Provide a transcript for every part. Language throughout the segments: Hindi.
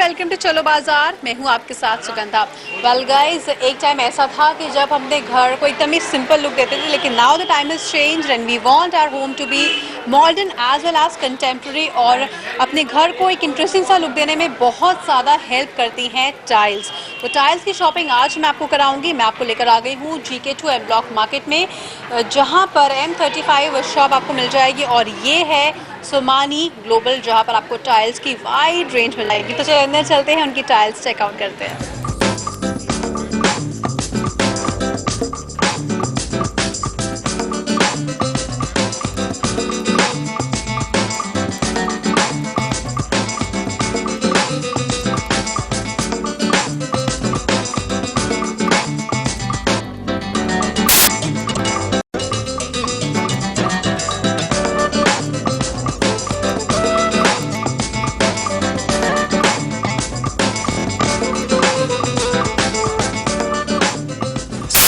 वेलकम टू चलो बाजार। मैं हूँ आपके साथ सुगंधा। वेल गाइस, एक टाइम ऐसा था कि जब हमने घर को एकदम ही सिंपल लुक देते थे, लेकिन now the time is change and we want our home to be modern as well as contemporary. और अपने घर को एक इंटरेस्टिंग सा लुक देने में बहुत ज़्यादा हेल्प करती हैं टाइल्स। तो टाइल्स की शॉपिंग आज मैं आपको कराऊंगी। मैं आपको लेकर आ गई हूँ GK2 एम ब्लॉक मार्केट में, जहाँ पर M35 शॉप आपको मिल जाएगी और ये है सोमानी ग्लोबल, जहाँ पर आपको टाइल्स की वाइड रेंज मिल जाएगी। तो चलो अंदर चलते हैं, उनकी टाइल्स चेकआउट करते हैं।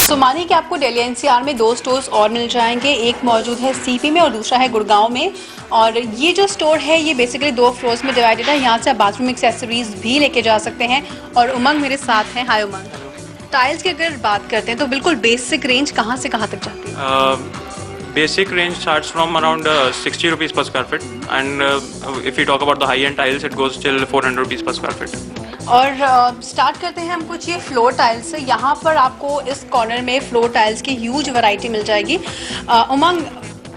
सोमानी के आपको दिल्ली NCR में 2 स्टोर्स और मिल जाएंगे। एक मौजूद है CP में और दूसरा है गुड़गांव में। और ये जो स्टोर है ये बेसिकली 2 फ्लोर्स में डिवाइडेड है। यहाँ से आप बाथरूम एक्सेसरीज भी लेके जा सकते हैं। और उमंग मेरे साथ हैं। हाय उमंग। टाइल्स की अगर बात करते हैं तो बिल्कुल बेसिक रेंज कहाँ से कहाँ तक जाती है? Basic range starts from around 60 rupees per square feet, and if we talk about the high-end tiles, it goes till 400 rupees per square feet. और स्टार्ट करते हैं हम कुछ ये फ्लोर टाइल्स से। यहाँ पर आपको इस कॉर्नर में फ्लोर टाइल्स की ह्यूज वैरायटी मिल जाएगी। उमंग,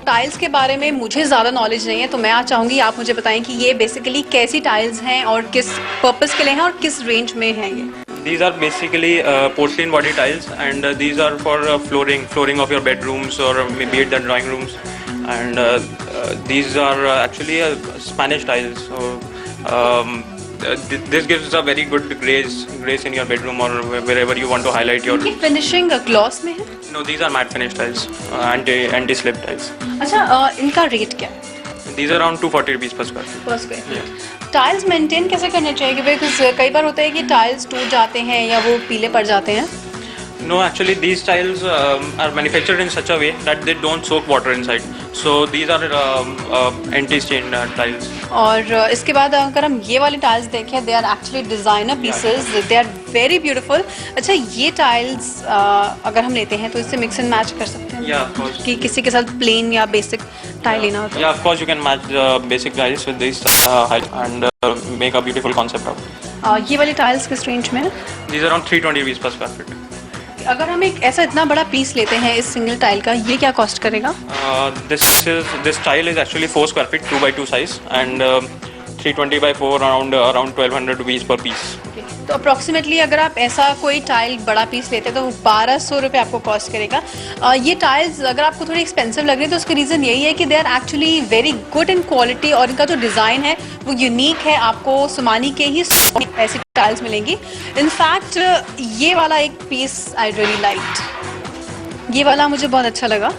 टाइल्स के बारे में मुझे ज़्यादा नॉलेज नहीं है, तो मैं आज चाहूँगी आप मुझे बताएं कि ये बेसिकली कैसी टाइल्स हैं और किस पर्पस के लिए हैं और किस रेंज में हैं ये। These are basically porcelain body tiles, and these are for flooring of your bedrooms or maybe the drawing rooms. And these are actually Spanish tiles. So this gives a very good grace in your bedroom or wherever you want to highlight your. ये फिनिशिंग ग्लॉस में है? No, these are matte finish tiles, anti-slip tiles. अच्छा, इनका रेट क्या है? These are around 240 rupees per square feet. per square feet. Tiles maintain कैसे करने चाहिए? बिकॉज कई बार होता है कि टाइल्स टूट जाते हैं या वो पीले पड़ जाते हैं। No, actually these tiles are manufactured in such a way that they don't soak water inside. So these are anti-stain tiles. और इसके बाद अगर हम ये वाली टाइल्स देखें, they are actually designer pieces, they are very beautiful. अच्छा, ये टाइल्स अगर हम लेते हैं तो इससे मिक्स एंड मैच कर सकते हैं? Yeah, of course. कि किसी के साथ प्लेन या बेसिक टाइल लेना हो तो? Yeah, of course you can match basic tiles with these and make a beautiful concept out. ये वाली टाइल्स किस रेंज में है? These are around 320 rupees per square feet. अगर हम एक ऐसा इतना बड़ा पीस लेते हैं इस सिंगल टाइल का, ये क्या कॉस्ट करेगा? This tile is actually 4 square feet, 2 by 2 size, and 320 by 4 around 1200 rupees per piece. तो अप्रॉक्सीमेटली अगर आप ऐसा कोई टाइल बड़ा पीस लेते हैं तो 1200 रुपये आपको कॉस्ट करेगा। ये टाइल्स अगर आपको थोड़ी एक्सपेंसिव लग रही है तो उसका रीज़न यही है कि they are actually very good in quality और इनका जो डिज़ाइन है वो यूनिक है। आपको सोमानी के ही ऐसी टाइल्स मिलेंगी। इनफैक्ट ये वाला एक पीस आई रियली लाइक, ये वाला मुझे बहुत अच्छा लगा।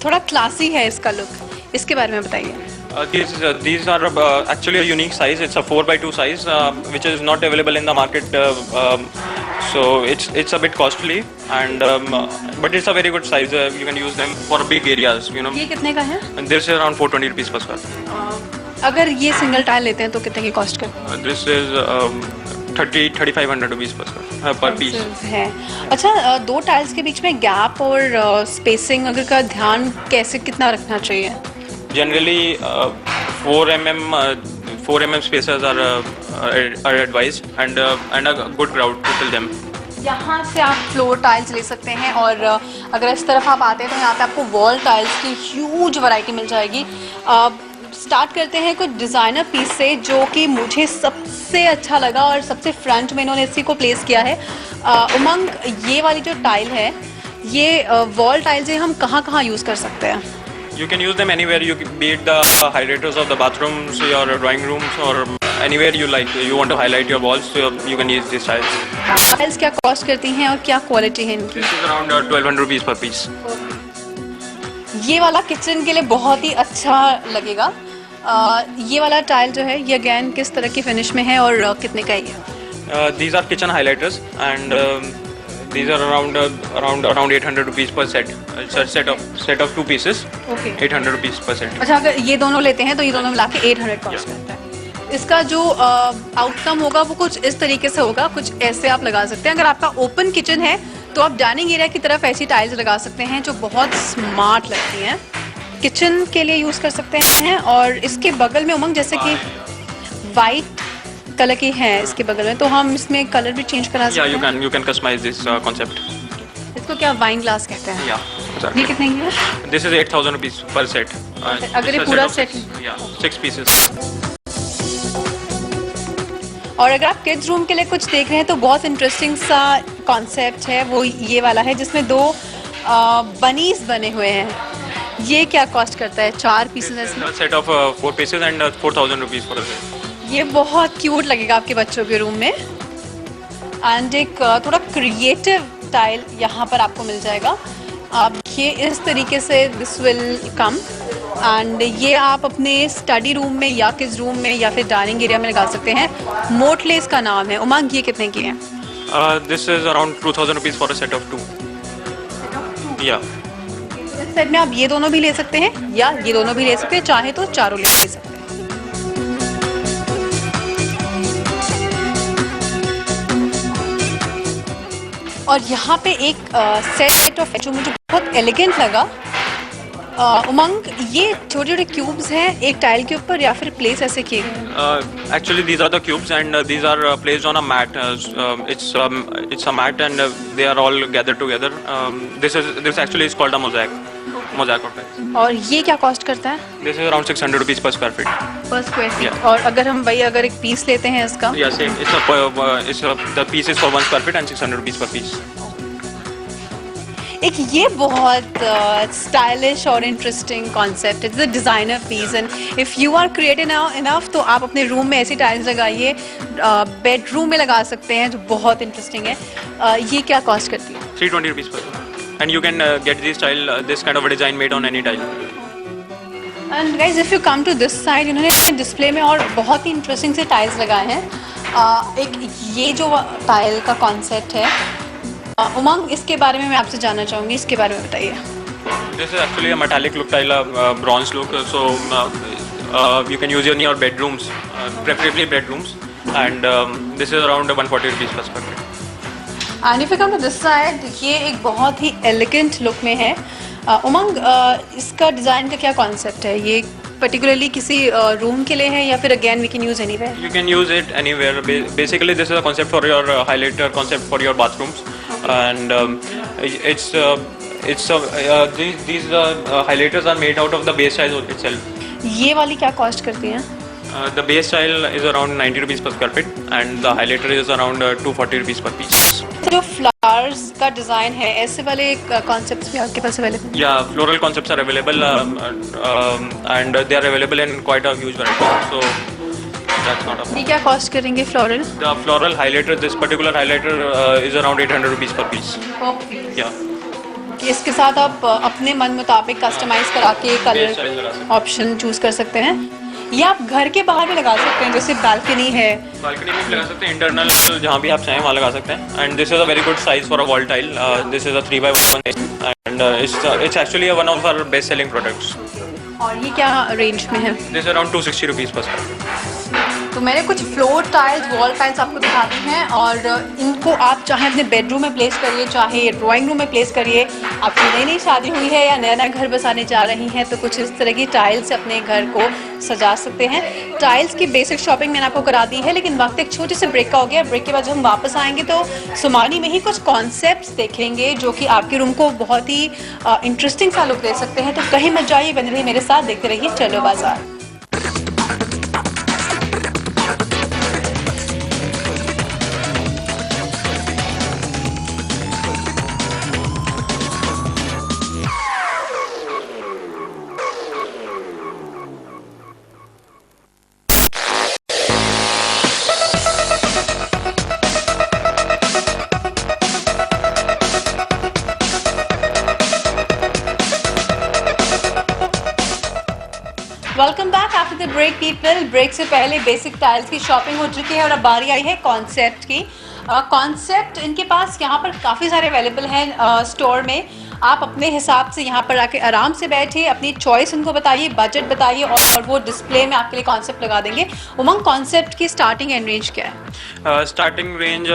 थोड़ा क्लासी है इसका लुक, इसके बारे में बताइए। These are actually a unique size. It's a 4 by 2 size, which is not available in the market. So it's a bit costly, and but it's a very good size. You can use them for big areas. You know. ये कितने का है? And this is around 420 rupees per square feet. अगर ये सिंगल टाइल लेते हैं तो कितने की कॉस्ट करते हैं? This is 3500 rupees per piece. है। अच्छा, 2 टाइल्स के बीच में गैप और स्पेसिंग अगर का ध्यान कैसे कितना रखना चाहिए? Generally, 4 mm spaces are advised, and a good crowd to fill them. यहाँ से आप फ्लोर टाइल्स ले सकते हैं और अगर इस तरफ आप आते हैं तो यहाँ पे आपको वॉल टाइल्स की ह्यूज वैरायटी मिल जाएगी। स्टार्ट करते हैं कुछ डिज़ाइनर पीस से, जो कि मुझे सबसे अच्छा लगा और सबसे फ्रंट में इन्होंने इसी को प्लेस किया है। उमंग, ये वाली जो टाइल है ये वॉल टाइल्स है, हम कहाँ कहाँ यूज़ कर सकते हैं? You can use them anywhere. You can, be it the highlighters of the bathrooms, your drawing rooms, or anywhere you like. You want to highlight your walls, so you can use these tiles. Tiles क्या कॉस्ट करती हैं और क्या क्वालिटी है इनकी? This is around 1200 rupees per piece. ये वाला किचन के लिए बहुत ही अच्छा लगेगा। ये वाला टाइल जो है ये अगेन किस तरह की फिनिश में है और कितने का है? These are kitchen highlighters, and these are around 800 rupees per set. It's a set of 2 pieces. Okay. 800 rupees per set. अच्छा, अगर ये दोनों लेते हैं तो ये दोनों मिला के 800 कॉस्ट करता है। इसका जो आउटकम होगा वो कुछ इस तरीके से होगा, कुछ ऐसे आप लगा सकते हैं। अगर आपका ओपन किचन है तो आप डाइनिंग एरिया की तरफ ऐसी टाइल्स लगा सकते हैं जो बहुत स्मार्ट लगती हैं, किचन के लिए यूज़ कर सकते हैं। और इसके बगल में उमंग जैसे कि वाइट कलर की है इसके बगल में, तो हम इसमें कलर भी चेंज करा सकते हैं। you can customize this concept. इसको क्या वाइन ग्लास कहते हैं? Yeah, ये exactly. कितने की है? This is 8,000 rupees per set. अगर ये it's a पूरा of set- six- yeah, 6 pieces. और अगर आप किड्स रूम के लिए कुछ देख रहे हैं तो बहुत इंटरेस्टिंग सा कॉन्सेप्ट है, वो ये वाला है जिसमें 2 बनीज बने हुए हैं। ये क्या कॉस्ट करता है? 4 पीसेस है इसमें। A set of 4 pieces and 4,000 rupees for a set. ये बहुत क्यूट लगेगा आपके बच्चों के रूम में। एंड एक थोड़ा क्रिएटिव टाइल यहाँ पर आपको मिल जाएगा। आप ये इस तरीके से दिस विल कम, एंड ये आप अपने स्टडी रूम में या किस रूम में या फिर डाइनिंग एरिया में लगा सकते हैं। मोटले इसका नाम है। उमंग, ये कितने की है? This is around 2,000 rupees for a set of 2. Yeah. इस सेट में आप ये दोनों भी ले सकते हैं या ये दोनों भी ले सकते हैं, चाहे तो चारों ले सकते हैं। और यहाँ पे एक सेट ऑफ जो मुझे बहुत एलिगेंट लगा। उमंग, ये छोटे छोटे क्यूब्स हैं एक टाइल के ऊपर या फिर प्लेस ऐसे किए गए? Actually, these are the cubes, and these are placed on a mat. It's a mat, and they are all gathered together. This actually is called a mosaic of tiles. और ये क्या कॉस्ट करता है? This is around 600 rupees per square feet. पर स्क्वायर फीट। Yeah. और अगर हम भाई अगर एक पीस लेते हैं इसका? Yeah, same. The piece is for 1 square feet and 600 rupees per piece. एक ये बहुत स्टाइलिश और इंटरेस्टिंग कॉन्सेप्ट है, designer piece. And if you are creative enough तो आप अपने रूम में ऐसी टाइल्स लगाइए, बेडरूम में लगा सकते हैं, जो बहुत इंटरेस्टिंग है। ये क्या कॉस्ट करती है? 320 rupees per. And you can get this kind of a design made on any tile. And guys if you come to this side, इन्होंने डिस्प्ले में और बहुत ही इंटरेस्टिंग से टाइल्स लगाए हैं। एक ये जो टाइल का कॉन्सेप्ट है, उमंग, इसके बारे में मैं आपसे जानना चाहूँगी, इसके बारे में बताइए। This is actually a metallic look tile, a bronze look. So you can use it in your bedrooms, preferably bedrooms. And this is around 140 rupees per square feet. And if you come to this side, ये एक बहुत ही एलिगेंट लुक में है। उमंग, इसका डिज़ाइन का क्या कॉन्सेप्ट है? ये पर्टिकुलरली किसी रूम के लिए है या फिर again we can use anywhere? You can use it anywhere. Basically, this is a concept for your highlighter concept for your bathrooms, and these highlighters are made out of the base tile itself. ये वाली क्या कॉस्ट करती हैं? The base tile is around 90 rupees per square feet, and the highlighter is around 240 rupees per piece. जो फ्लावर्स का डिज़ाइन है, ऐसे वाले कॉन्सेप्ट्स भी आपके पास available? Yeah, floral concepts are available, and they are available in quite a huge variety. So that's not a problem. ये क्या कॉस्ट करेंगे floral? The floral highlighter, this particular highlighter, is around 800 rupees per piece. Yeah. इसके साथ आप अपने मन मुताबिक कस्टमाइज करा के Base style लगा कलर सकते हैं। ऑप्शन चूज कर सकते हैं। ये आप घर के बाहर भी लगा सकते हैं, जैसे बालकनी है। बालकनी में भी लगा सकते हैं, इंटरनल जहाँ भी आप चाहें वहाँ लगा सकते हैं। And this is a very good size for a wall tile. This is a 3x1 and it's actually one of our best selling products. और ये क्या रेंज में है? This around 260 rupees per square feet. तो मैंने कुछ फ्लोर टाइल्स, वॉल टाइल्स आपको दिखा दी हैं, और इनको आप चाहे अपने बेडरूम में प्लेस करिए, चाहे ड्राइंग रूम में प्लेस करिए। आपकी नई नई शादी हुई है या नया नया घर बसाने जा रही हैं तो कुछ इस तरह की टाइल्स से अपने घर को सजा सकते हैं। टाइल्स की बेसिक शॉपिंग मैंने आपको करा दी है, लेकिन वक्त एक छोटे से ब्रेक का हो गया। ब्रेक के बाद जब हम वापस आएंगे तो सुमानी में ही कुछ कॉन्सेप्ट्स देखेंगे जो कि आपके रूम को बहुत ही इंटरेस्टिंग सा लुक दे सकते हैं। तो कहीं मत जाइए, बने रहिए मेरे साथ, देखते रहिए चलो बाजार। Welcome back after the break people. Break से पहले बेसिक टाइल्स की शॉपिंग हो चुकी है और अब बारी आई है कॉन्सेप्ट की। कॉन्सेप्ट इनके पास यहाँ पर काफ़ी सारे अवेलेबल हैं स्टोर में। आप अपने हिसाब से यहाँ पर आके आराम से बैठिए, अपनी चॉइस उनको बताइए, बजट बताइए और वो डिस्प्ले में आपके लिए कॉन्सेप्ट लगा देंगे। उमंग, कॉन्सेप्ट की स्टार्टिंग एंड रेंज क्या है? Starting range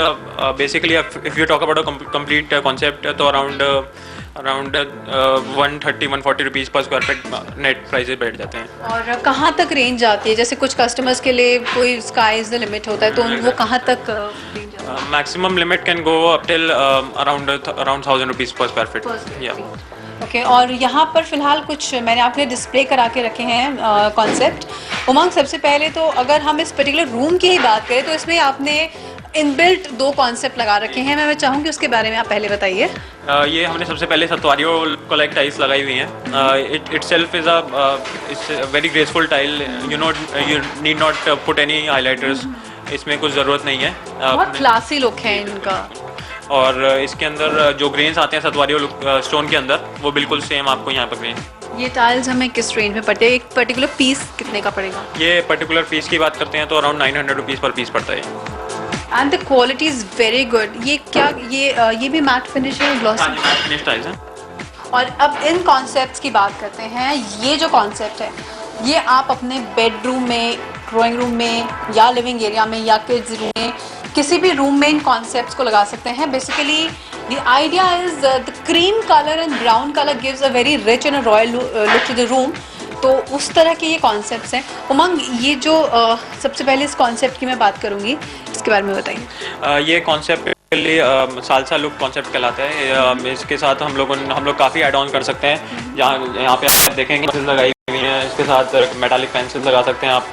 basically if you talk about a complete concept तो around 130-140 rupees per square feet net prices बैठ जाते हैं। और कहाँ तक रेंज आती है? जैसे कुछ कस्टमर्स के लिए कोई स्काई इज द लिमिट होता है, तो वो कहाँ तक रेंज आती है? Maximum limit can go up till around 1000 rupees per square feet. या ओके, और यहाँ पर फिलहाल कुछ मैंने आपके डिस्प्ले करा के रखे हैं कॉन्सेप्ट। उमंग, सबसे पहले तो अगर हम इस पर्टिकुलर रूम की ही बात करें तो इसमें आपने इनबिल्ट 2 कॉन्सेप्ट लगा रखे हैं। मैं चाहूँगी उसके बारे में आप पहले बताइए। ये हमने सबसे पहले सतवारियों को लाइक टाइल्स लगाई हुई हैं। It self is a very graceful tile, you need not put any highlighters, इसमें कुछ ज़रूरत नहीं है। बहुत क्लासी लुक है इनका। और इसके अंदर जो ग्रेन्स आते हैं सतवारियों स्टोन के अंदर वो बिल्कुल सेम आपको यहाँ पर ग्रेन। ये टाइल्स हमें किस रेंज में पड़ते हैं? एक पर्टिकुलर पीस कितने का पड़ेगा? ये पर्टिकुलर पीस की बात करते हैं तो अराउंड 900 रुपीज़ पर पीस पड़ता है। And the quality is very good. ये क्या ये भी मैट फिनिश है, ग्लॉसी? हाँ, मैट फिनिश टाइल्स हैं। और अब इन कॉन्सेप्ट्स की बात करते हैं। ये जो कॉन्सेप्ट है ये आप अपने बेडरूम में, ड्राइंग रूम में या लिविंग एरिया में या किड्स रूम में, किसी भी रूम में इन कॉन्सेप्ट्स को लगा सकते हैं। Basically the idea is the cream colour and brown colour gives a very rich and royal look to the room. तो उस तरह के ये कॉन्सेप्ट्स हैं। उमंग, ये जो सबसे पहले इस कॉन्सेप्ट की मैं बात करूँगी, इसके बारे में बताइए। ये कॉन्सेप्ट सालसा लुक कॉन्सेप्ट कहलाता है। इसके साथ हम लोग काफ़ी ऐड ऑन कर सकते हैं। यहाँ पे आप देखेंगे पेंसिल लगाई हुई हैं, इसके साथ मेटालिक पेंसिल लगा सकते हैं आप।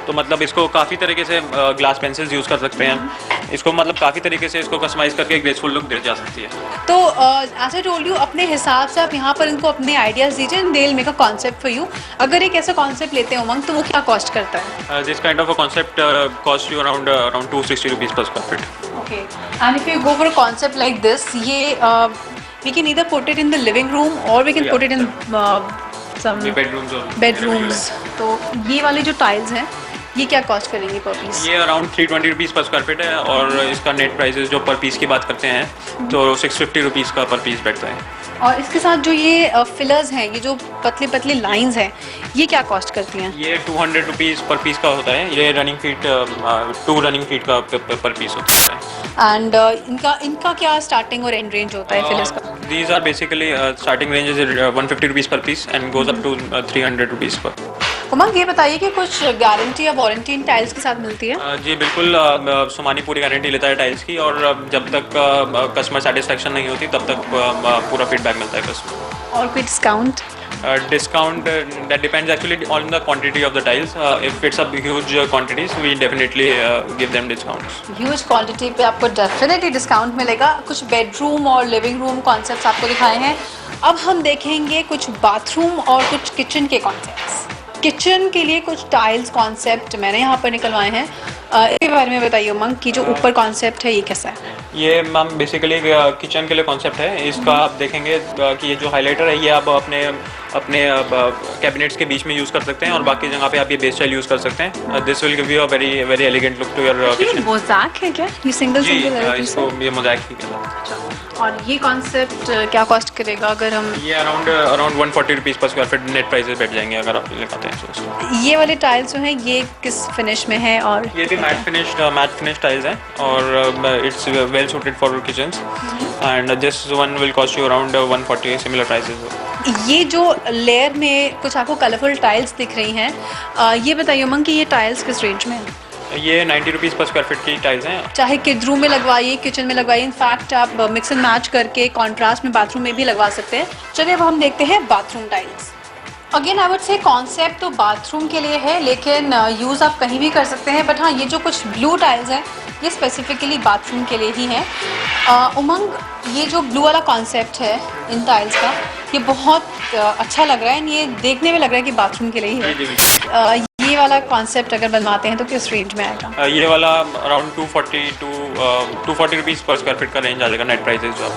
तो मतलब इसको काफ़ी तरीके से ग्लास पेंसिल्स यूज़ कर सकते हैं। इसको मतलब काफ़ी तरीके से इसको कस्टमाइज करके ग्रेसफुल लुक दे जा सकती है। तो एज आई टोल्ड यू, अपने हिसाब से आप यहाँ पर इनको अपने आइडियाज़ दीजिए and they will make a concept for you. अगर एक ऐसा कॉन्सेप्ट लेते हैं उमंग, तो वो क्या कॉस्ट करता है? This kind of a concept cost you around 260 rupees per square feet. Okay, and if you go for a concept like this, ये we can either put it in the living room और we can put it in some bedrooms. तो ये वाले जो टाइल्स हैं ये क्या कॉस्ट करेंगे पर पीस? ये around 320 rupees per square feet है और इसका नेट प्राइसेस जो पर पीस की बात करते हैं तो 650 रुपीज़ का पर पीस बैठता है। और इसके साथ जो ये फिलर्स हैं, ये जो पतली पतली लाइंस हैं, ये क्या कॉस्ट करती हैं? ये 200 रुपीज़ पर पीस का होता है। ये रनिंग फीट 2 रनिंग फीट का पर पीस होता है। एंड इनका क्या स्टार्टिंग और एंड रेंज होता है फिलर्स का? These are basically starting range is 150 rupees per piece and goes up to 300 rupees per. Umang, ये बताइए कि कुछ गारंटी या वारंटी इन टाइल्स के साथ मिलती है? जी बिल्कुल, सोमानी पूरी गारंटी लेता है टाइल्स की और जब तक कस्टमर सेटिस्फेक्शन नहीं होती तब तक पूरा फीडबैक मिलता है कस्टमर। और कोई discount? Discount that depends actually on the quantity of the tiles. If it's a huge quantities, we definitely give them discounts. Huge quantity पे आपको डेफिनेटली डिस्काउंट मिलेगा। कुछ बेडरूम और लिविंग रूम कॉन्सेप्ट्स आपको दिखाए हैं। अब हम देखेंगे कुछ बाथरूम और कुछ किचन के कॉन्सेप्ट्स। किचन के लिए कुछ टाइल्स कॉन्सेप्ट मैंने यहाँ पर निकलवाए हैं। इसके बारे में बताइए उमंग, कि जो ऊपर कॉन्सेप्ट है ये कैसा है? ये मैम बेसिकली किचन के लिए कॉन्सेप्ट है। इसका आप देखेंगे कि ये जो हाइलाइटर है ये आप अपने कैबिनेट्स के बीच में यूज़ कर सकते हैं और बाकी जगह पे आप ये बेस टाइल यूज़ कर सकते हैं। This will give you a very very elegant look to your kitchen. Mosaic है क्या? ये सिंगल जी, सिंगल इसको ये मोज़ैक ही कहलाता है। और ये कॉन्सेप्ट क्या कॉस्ट करेगा अगर हम? ये around 140 rupees per square feet net prices बैठ जाएंगे अगर आप लगाते हैं तो। ये वाले टाइल्स जो हैं ये किस फिनिश में है? और ये भी मैट फिनिश टाइल्स हैं और it's well suited for kitchens and this one will cost you around 140 similar prices. ये जो लेयर में कुछ आपको कलरफुल टाइल्स दिख रही हैं, ये बताइए उमंग कि ये टाइल्स किस रेंज में है? ये 90 रुपीज़ पर स्क्वायर फीट की टाइल्स हैं। चाहे किड रूम में लगवाइए, किचन में लगवाइए, इनफैक्ट आप मिक्स एंड मैच करके कॉन्ट्रास्ट में बाथरूम में भी लगवा सकते हैं। चलिए अब हम देखते हैं bathroom tiles. Again I would say concept तो बाथरूम के लिए है लेकिन यूज़ आप कहीं भी कर सकते हैं। बट हाँ, ये जो कुछ ब्लू टाइल्स हैं ये स्पेसिफिकली बाथरूम के लिए ही हैं। उमंग, ये जो ब्लू वाला कॉन्सेप्ट है इन टाइल्स का, ये बहुत अच्छा लग रहा है। ये देखने में लग रहा है कि बाथरूम के लिए ही है। ये वाला कॉन्सेप्ट अगर बनवाते हैं तो किस रेंज में आएगा? ये वाला around 240 rupees per square feet का रेंज आ जाएगा नेट प्राइसेस जो।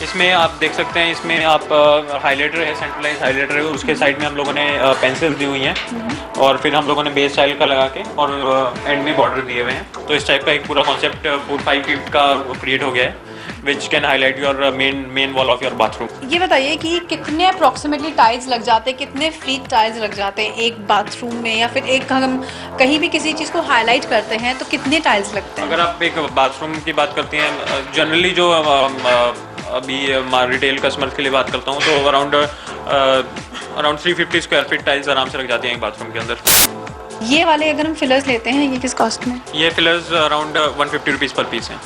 इसमें आप देख सकते हैं, इसमें आप हाइलाइटर है, सेंट्रलाइज हाइलाइटर है, उसके साइड में हम लोगों ने पेंसिल्स दी हुई हैं और फिर हम लोगों ने बेस स्टाइल का लगा के और एंड में बॉर्डर दिए हुए हैं। तो इस टाइप का एक पूरा कॉन्सेप्ट 5 फीट का क्रिएट हो गया है। which can highlight your main wall of your bathroom. ये बताइए कि कितने अप्रोक्सीमेटली टाइल्स लग जाते हैं, कितने फीट टाइल्स लग जाते हैं एक बाथरूम में, या फिर एक हम कहीं भी किसी चीज़ को हाईलाइट करते हैं तो कितने टाइल्स लगते हैं? अगर आप एक बाथरूम की बात करती हैं, जनरली जो अभी रिटेल कस्टमर के लिए बात करता हूँ, तो अराउंड 350 स्क्वायर फीट टाइल्स आराम से लग जाती हैं एक बाथरूम के अंदर। ये वाले अगर हम फिलर्स लेते हैं, ये किस कॉस्ट में? ये fillers around 150 rupees per piece हैं।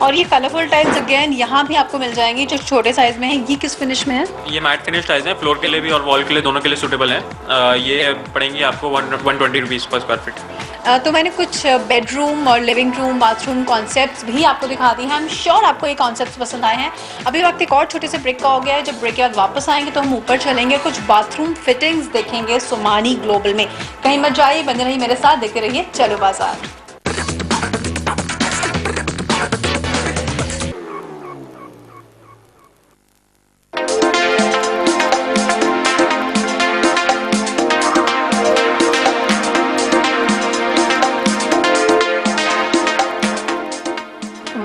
और ये कलरफुल टाइल्स अगेन यहाँ भी आपको मिल जाएंगी जो छोटे साइज में है। ये किस फिनिश में है? ये मैट फिनिश टाइल्स हैं, फ्लोर के लिए भी और वॉल के लिए, दोनों के लिए सूटेबल हैं। ये पड़ेंगी आपको 120 रुपीज़ पर स्क्वायर फीट। तो मैंने कुछ बेडरूम और लिविंग रूम, बाथरूम कॉन्सेप्ट्स भी आपको दिखा दी हैं। आई एम श्योर आपको ये कॉन्सेप्ट्स पसंद आए हैं। अभी वक्त एक और छोटे से ब्रेक का हो गया है। जब ब्रेक के बाद वापस आएंगे तो हम ऊपर चलेंगे, कुछ बाथरूम फिटिंग्स देखेंगे सोमानी ग्लोबल में। कहीं मत जाइए, बने रहिए मेरे साथ, देखते रहिए चलो बाजार।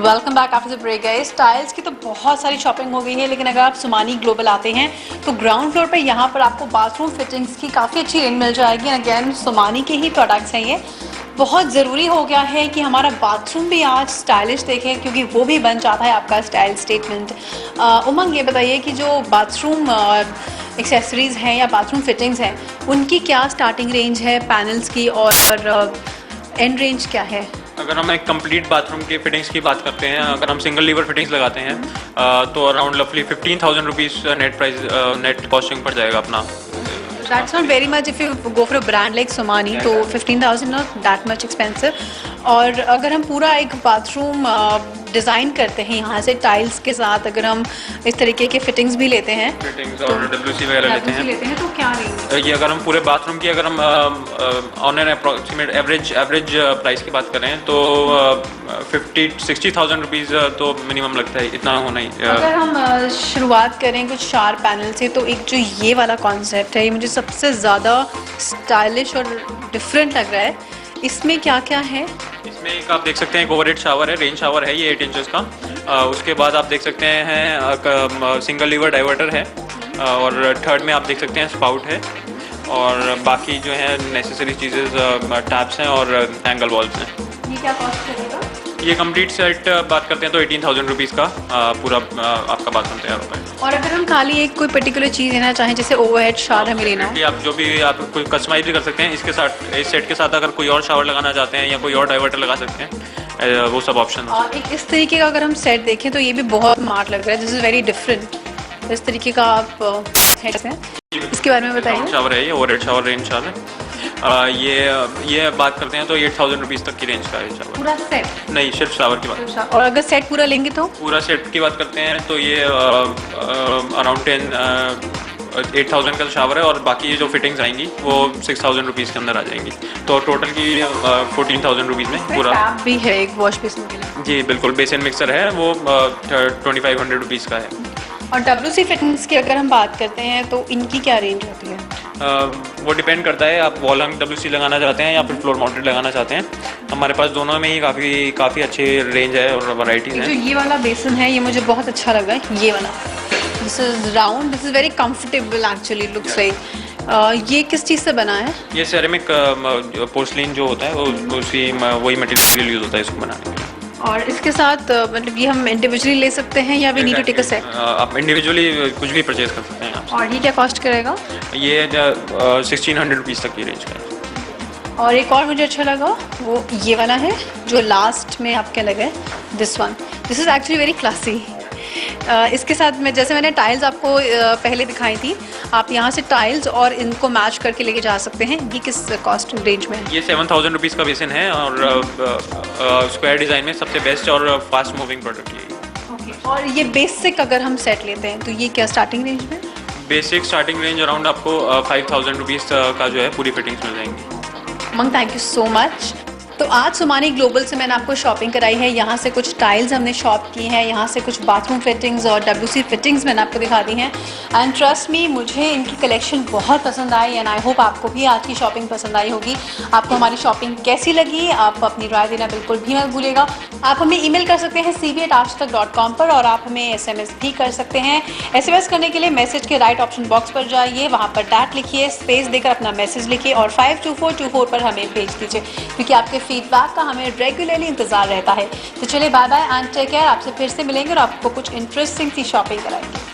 Welcome back after the break guys. Tiles की तो बहुत सारी शॉपिंग हो गई है, लेकिन अगर आप सोमानी ग्लोबल आते हैं तो ग्राउंड फ्लोर पे यहाँ पर आपको बाथरूम फिटिंग्स की काफ़ी अच्छी रेंज मिल जाएगी। अगेन सोमानी के ही प्रोडक्ट्स हैं ये। बहुत ज़रूरी हो गया है कि हमारा बाथरूम भी आज स्टाइलिश देखें, क्योंकि वो भी बन जाता है आपका स्टाइल स्टेटमेंट। उमंग, ये बताइए कि जो बाथरूम एक्सेसरीज़ हैं या बाथरूम फिटिंग्स हैं, उनकी क्या स्टार्टिंग रेंज है पैनल्स की, और एंड रेंज क्या है? अगर हम एक कंप्लीट बाथरूम की फिटिंग्स की बात करते हैं, अगर हम सिंगल लीवर फिटिंग्स लगाते हैं तो अराउंड रफली 15,000 rupees net price, net costing पड़ जाएगा अपना। That's not very much if you go for a brand like Somani, तो 15,000 not that much expensive। और अगर हम पूरा एक बाथरूम डिज़ाइन करते हैं यहाँ से टाइल्स के साथ, अगर हम इस तरीके के फिटिंग्स भी लेते हैं, फिटिंग्स और WC वगैरह लेते हैं तो क्या रेंज? ये अगर हम पूरे बाथरूम की, अगर हम on an approximate average price की बात करें तो 50-60,000 रुपीज़ तो मिनिमम लगता है, इतना होना ही। अगर हम शुरुआत करें कुछ शार्प पैनल से, तो एक जो ये वाला कॉन्सेप्ट है, ये मुझे सबसे ज़्यादा स्टाइलिश और डिफरेंट लग रहा है। इसमें क्या क्या है? इसमें एक आप देख सकते हैं, एक ओवरहेड शावर है, रेन शावर है ये 8 इंचेस का। उसके बाद आप देख सकते हैं सिंगल लीवर डाइवर्टर है, और थर्ड में आप देख सकते हैं स्पाउट है, और बाकी जो है नेसेसरी चीज़ें टैप्स हैं और एंगल वॉल्स हैं। ये क्या कॉस्ट करेगा? ये कंप्लीट सेट बात करते हैं तो 18,000 रुपीज़ का पूरा आपका बाथरूम तैयार होता है। और अगर हम खाली एक कोई पर्टिकुलर चीज़ लेना चाहें, जैसे ओवरहेड शावर हमें लेना हो, आप जो भी आप कोई कस्टमाइज भी कर सकते हैं इसके साथ, इस सेट के साथ अगर कोई और शावर लगाना चाहते हैं या कोई और डाइवर्टर लगा सकते हैं, वो सब ऑप्शन। और एक इस तरीके का अगर हम सेट देखें तो ये भी बहुत स्मार्ट लग रहा है। This is very different. इस तरीके का आप इसके बारे में बताइए। शावर है ये, ओवरहेड शावर, रेन शावर है। ये बात करते हैं तो 8,000 रुपीज़ तक की रेंज का है शावर। पूरा सेट? नहीं, सिर्फ शावर की बात। और अगर सेट पूरा लेंगे तो? पूरा सेट की बात करते हैं तो ये अराउंड 8,000 का शावर है, और बाकी ये जो फिटिंग्स आएंगी वो 6,000 रुपीज़ के अंदर आ जाएंगी, तो टोटल की 14,000 रुपीज़ में पूरा। टैप भी है एक वॉश बेसिन के लिए? जी बिल्कुल, बेसिन मिक्सर है वो 2,500 रुपीज़ का है। और WC फिटिंग्स की अगर हम बात करते हैं तो इनकी क्या रेंज होती है? वो डिपेंड करता है, आप वॉल हंग WC लगाना चाहते हैं या फिर फ्लोर माउंटेड लगाना चाहते हैं। हमारे पास दोनों में ही काफ़ी अच्छी रेंज है और वैरायटीज़ हैं। जो ये वाला बेसिन है, ये मुझे बहुत अच्छा लगा, ये वाला। This is round, this is very comfortable actually, looks like. ये किस चीज़ से बना है? ये सेरेमिक पोर्सलिन जो होता है वो वही मटेरियल यूज़ होता है इसको बनाने के लिए। और इसके साथ मतलब ये हम इंडिविजुअली ले सकते हैं या we need to take a set? आप इंडिविजुअली कुछ भी परचेज कर सकते हैं। और ये क्या कॉस्ट करेगा? ये 1,600 रुपीज़ तक की रेंज का है। और एक और मुझे अच्छा लगा, वो ये वाला है जो लास्ट में आपके लगा है, this one. This is actually very classy. इसके साथ में जैसे मैंने टाइल्स आपको पहले दिखाई थी, आप यहाँ से टाइल्स और इनको मैच करके लेके जा सकते हैं। ये किस कॉस्ट रेंज में है? ये 7,000 रुपीज़ का बेसिन है, और स्क्वायर डिज़ाइन में सबसे बेस्ट और फास्ट मूविंग प्रोडक्ट ये। और ये बेसिक अगर हम सेट लेते हैं तो ये क्या स्टार्टिंग रेंज में? बेसिक स्टार्टिंग रेंज अराउंड आपको 5,000 रुपीज़ का जो है पूरी फिटिंग्स मिल जाएंगी। मंग, थैंक यू सो मच। तो आज सुमानी ग्लोबल से मैंने आपको शॉपिंग कराई है। यहाँ से कुछ टाइल्स हमने शॉप की हैं, यहाँ से कुछ बाथरूम फिटिंग्स और WC फिटिंग्स मैंने आपको दिखा दी हैं। एंड ट्रस्ट मी, मुझे इनकी कलेक्शन बहुत पसंद आई एंड आई होप आपको भी आज की शॉपिंग पसंद आई होगी। आपको हमारी शॉपिंग कैसी लगी, आप अपनी राय देना बिल्कुल भी मत भूलिएगा। आप हमें ईमेल कर सकते हैं cv@aajtak.com पर, और आप हमें SMS भी कर सकते हैं। SMS करने के लिए मैसेज के राइट ऑप्शन बॉक्स पर जाइए, वहाँ पर डैट लिखिए, स्पेस देकर अपना मैसेज लिखिए और 52424 पर हमें भेज दीजिए, क्योंकि आपके फीडबैक का हमें रेगुलरली इंतजार रहता है। तो चलिए bye bye and take care. आपसे फिर से मिलेंगे और आपको कुछ इंटरेस्टिंग सी शॉपिंग कराएंगे।